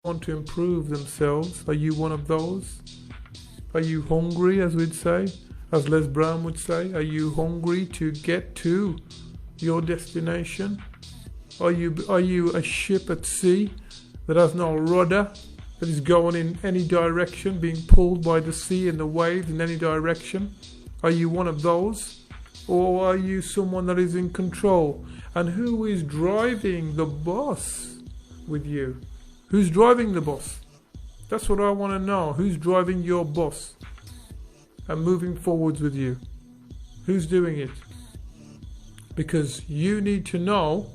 want to improve themselves. Are you one of those? Are you hungry, as we'd say, as Les Brown would say? Are you hungry to get to your destination? Are you a ship at sea that has no rudder, that is going in any direction, being pulled by the sea and the waves in any direction? Are you one of those? Or are you someone that is in control? And who is driving the bus with you? Who's driving the bus? That's what I want to know. Who's driving your bus and moving forwards with you? Who's doing it? Because you need to know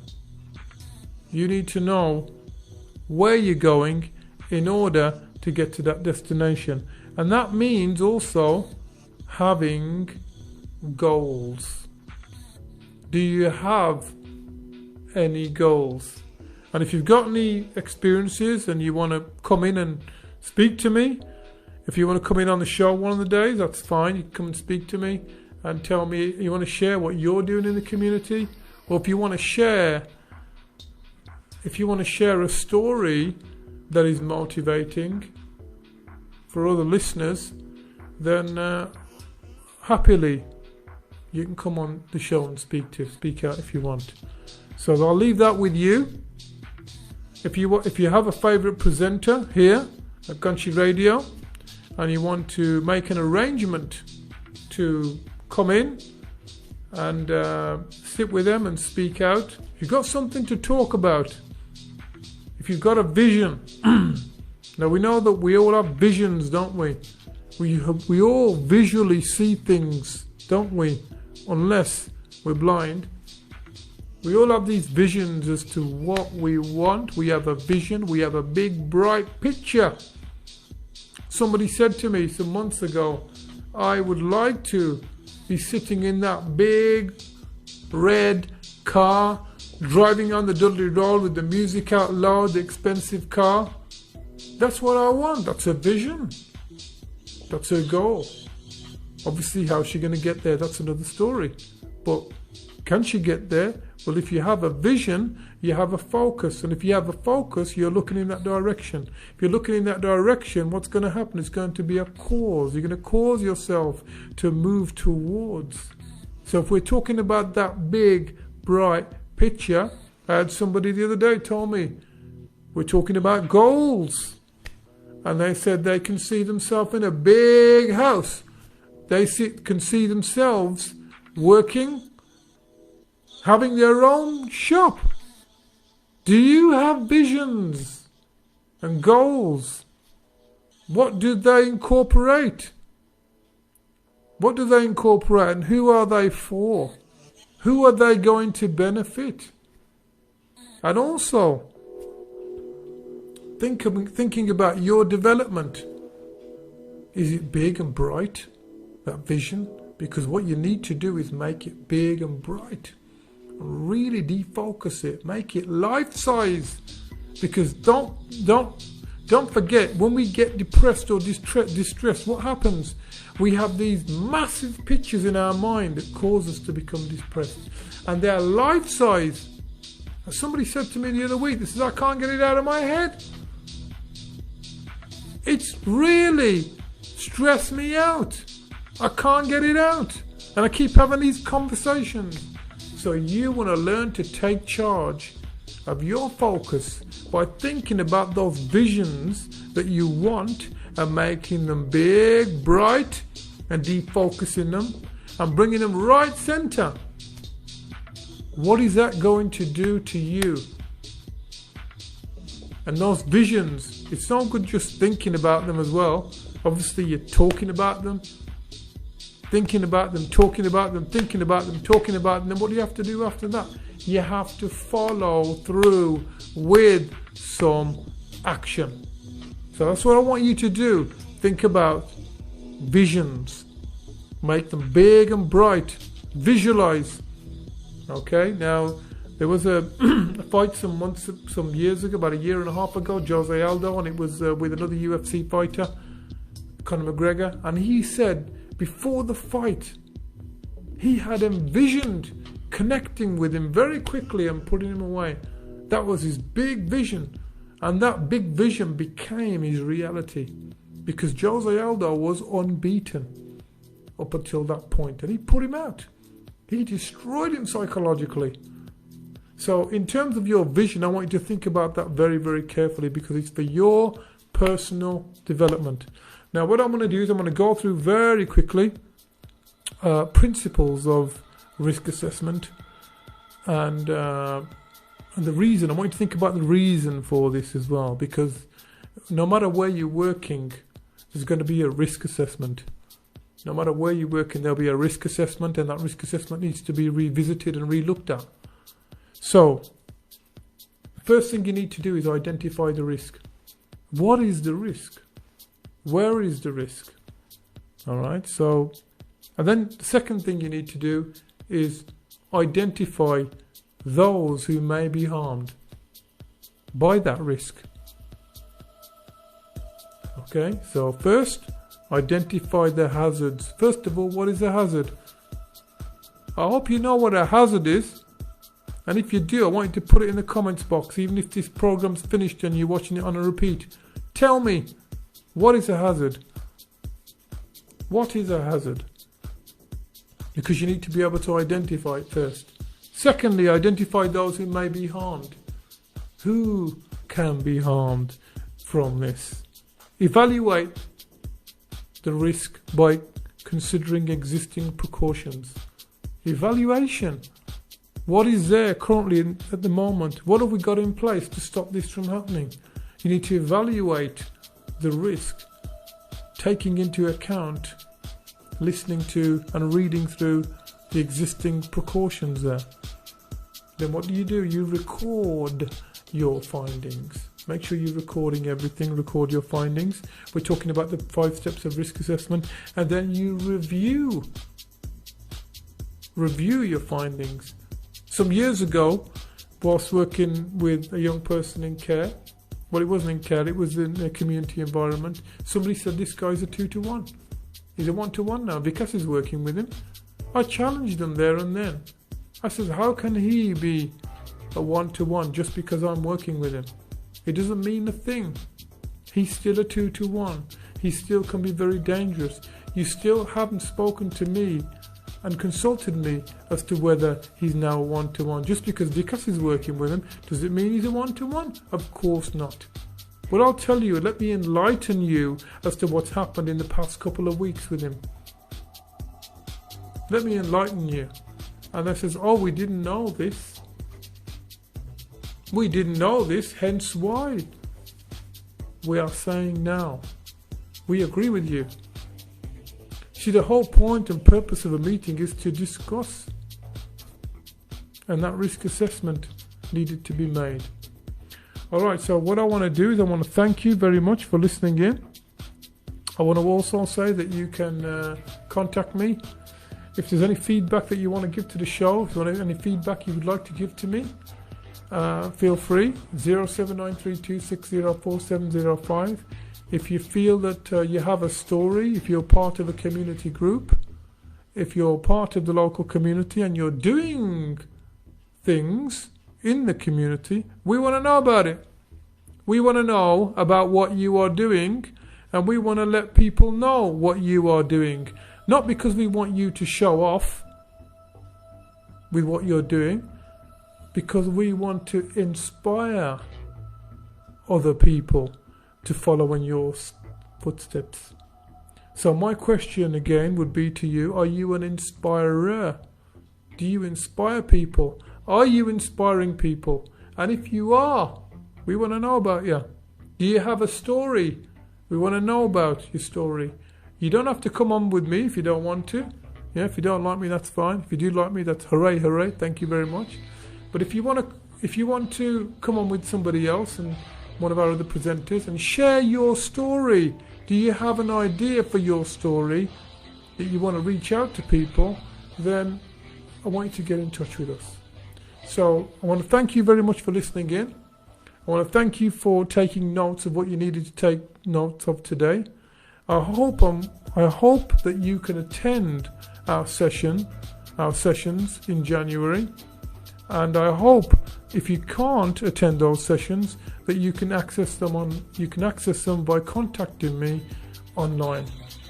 where you're going in order to get to that destination. And that means also having goals. Do you have any goals? And if you've got any experiences and you want to come in and speak to me, if you want to come in on the show one of the days, that's fine. You can come and speak to me and tell me you want to share what you're doing in the community, or if you want to share a story that is motivating for other listeners, then happily you can come on the show and speak out if you want. So I'll leave that with you. If you have a favourite presenter here at Kanshiradio and you want to make an arrangement to come in and sit with them and speak out, if you've got something to talk about, if you've got a vision, now we know that we all have visions, don't we? We all visually see things, don't we? Unless we're blind. We all have these visions as to what we want. We have a vision. We have a big, bright picture. Somebody said to me some months ago, I would like to be sitting in that big, red car, driving on the Dudley Road with the music out loud, the expensive car. That's what I want. That's her vision. That's her goal. Obviously, how's she going to get there? That's another story. But can she get there? Well, if you have a vision, you have a focus. And if you have a focus, you're looking in that direction. If you're looking in that direction, what's going to happen? It's going to be a cause. You're going to cause yourself to move towards. So if we're talking about that big, bright picture, I had somebody the other day told me, we're talking about goals. And they said they can see themselves in a big house. They can see themselves working, having their own shop. Do you have visions and goals? What do they incorporate? What do they incorporate, and who are they for? Who are they going to benefit? And also, thinking about your development. Is it big and bright, that vision? Because what you need to do is make it big and bright. Really defocus it. Make it life-size. Because don't forget, when we get depressed or distressed, what happens? We have these massive pictures in our mind that cause us to become depressed. And they're life-size. Somebody said to me the other week, I can't get it out of my head. It's really stressed me out. I can't get it out. And I keep having these conversations. So you want to learn to take charge of your focus by thinking about those visions that you want and making them big, bright, and defocusing them and bringing them right center. What is that going to do to you? And those visions, it's not good just thinking about them as well. Obviously you're talking about them, thinking about them, talking about them, thinking about them, talking about them. Then what do you have to do after that? You have to follow through with some action. So that's what I want you to do. Think about visions. Make them big and bright. Visualize. Okay, now there was a fight some years ago, about a year and a half ago, Jose Aldo, and it was with another UFC fighter, Conor McGregor, and he said before the fight, he had envisioned connecting with him very quickly and putting him away. That was his big vision. And that big vision became his reality, because Jose Aldo was unbeaten up until that point, and he put him out. He destroyed him psychologically. So in terms of your vision, I want you to think about that very, very carefully, because it's for your personal development. Now, what I'm going to do is I'm going to go through very quickly principles of risk assessment, and the reason. I want you to think about the reason for this as well, because no matter where you're working, there's going to be a risk assessment. No matter where you're working, there'll be a risk assessment, and that risk assessment needs to be revisited and re-looked at. So, first thing you need to do is identify the risk. What is the risk? Where is the risk? Alright, so, and then the second thing you need to do is identify those who may be harmed by that risk. Okay, so first, identify the hazards. First of all, what is a hazard? I hope you know what a hazard is. And if you do, I want you to put it in the comments box, even if this program's finished and you're watching it on a repeat. Tell me, what is a hazard? What is a hazard? Because you need to be able to identify it first. Secondly, identify those who may be harmed. Who can be harmed from this? Evaluate the risk by considering existing precautions. Evaluation. What is there currently at the moment? What have we got in place to stop this from happening? You need to evaluate the risk, taking into account, listening to and reading through the existing precautions there. Then what do? You record your findings. Make sure you're recording everything, record your findings. We're talking about the 5 steps of risk assessment, and then you review your findings. Some years ago, whilst working with a young person in care, well, it wasn't in care, it was in a community environment, somebody said, this guy's a 2-to-1. He's a 1-to-1 now. Vikas is working with him. I challenged them there and then. I said, how can he be a 1-to-1 just because I'm working with him? It doesn't mean a thing. He's still a 2-to-1. He still can be very dangerous. You still haven't spoken to me and consulted me as to whether he's now a 1-to-1. Just because Vikas is working with him, does it mean he's a 1-to-1? Of course not. But I'll tell you, let me enlighten you as to what's happened in the past couple of weeks with him. Let me enlighten you. And I says, oh, we didn't know this. We didn't know this, hence why we are saying now. We agree with you. See, the whole point and purpose of a meeting is to discuss. And that risk assessment needed to be made. Alright, so what I want to do is I want to thank you very much for listening in. I want to also say that you can contact me. If there's any feedback that you want to give to the show, if you want any feedback you would like to give to me, feel free. 07932604705. If you feel that you have a story, if you're part of a community group, if you're part of the local community and you're doing things in the community, we want to know about it. We want to know about what you are doing, and we want to let people know what you are doing. Not because we want you to show off with what you're doing, because we want to inspire other people to follow in your footsteps. So my question again would be to you, are you an inspirer? Do you inspire people? Are you inspiring people? And if you are, we want to know about you. Do you have a story? We want to know about your story. You don't have to come on with me if you don't want to. Yeah, if you don't like me, that's fine. If you do like me, that's hooray, hooray. Thank you very much. But if you want to come on with somebody else and one of our other presenters and share your story. Do you have an idea for your story that you want to reach out to people? Then I want you to get in touch with us. So I want to thank you very much for listening in. I want to thank you for taking notes of what you needed to take notes of today. I hope that you can attend our sessions in January. And I hope if you can't attend those sessions, that you can access them by contacting me online.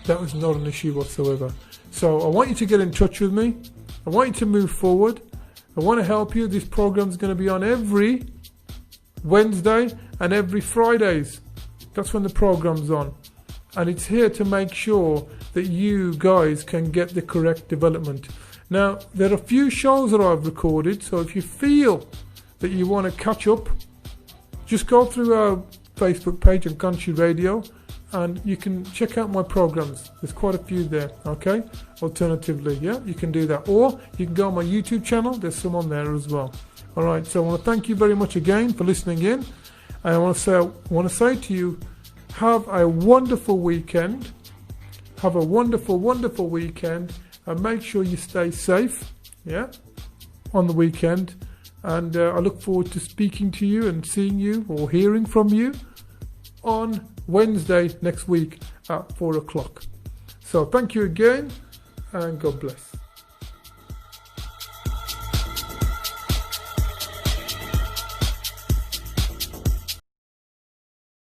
That was not an issue whatsoever. So I want you to get in touch with me. I want you to move forward. I want to help you. This program is going to be on every Wednesday and every Fridays. That's when the program's on. And it's here to make sure that you guys can get the correct development. Now, there are a few shows that I've recorded, so if you feel that you want to catch up, just go through our Facebook page on Kanshiradio and you can check out my programs. There's quite a few there, okay? Alternatively, yeah, you can do that. Or you can go on my YouTube channel, there's some on there as well. Alright, so I want to thank you very much again for listening in. And I want to say to you, have a wonderful weekend. Have a wonderful, wonderful weekend. And make sure you stay safe, yeah, on the weekend. And I look forward to speaking to you and seeing you or hearing from you on Wednesday next week at 4 o'clock. So thank you again and God bless.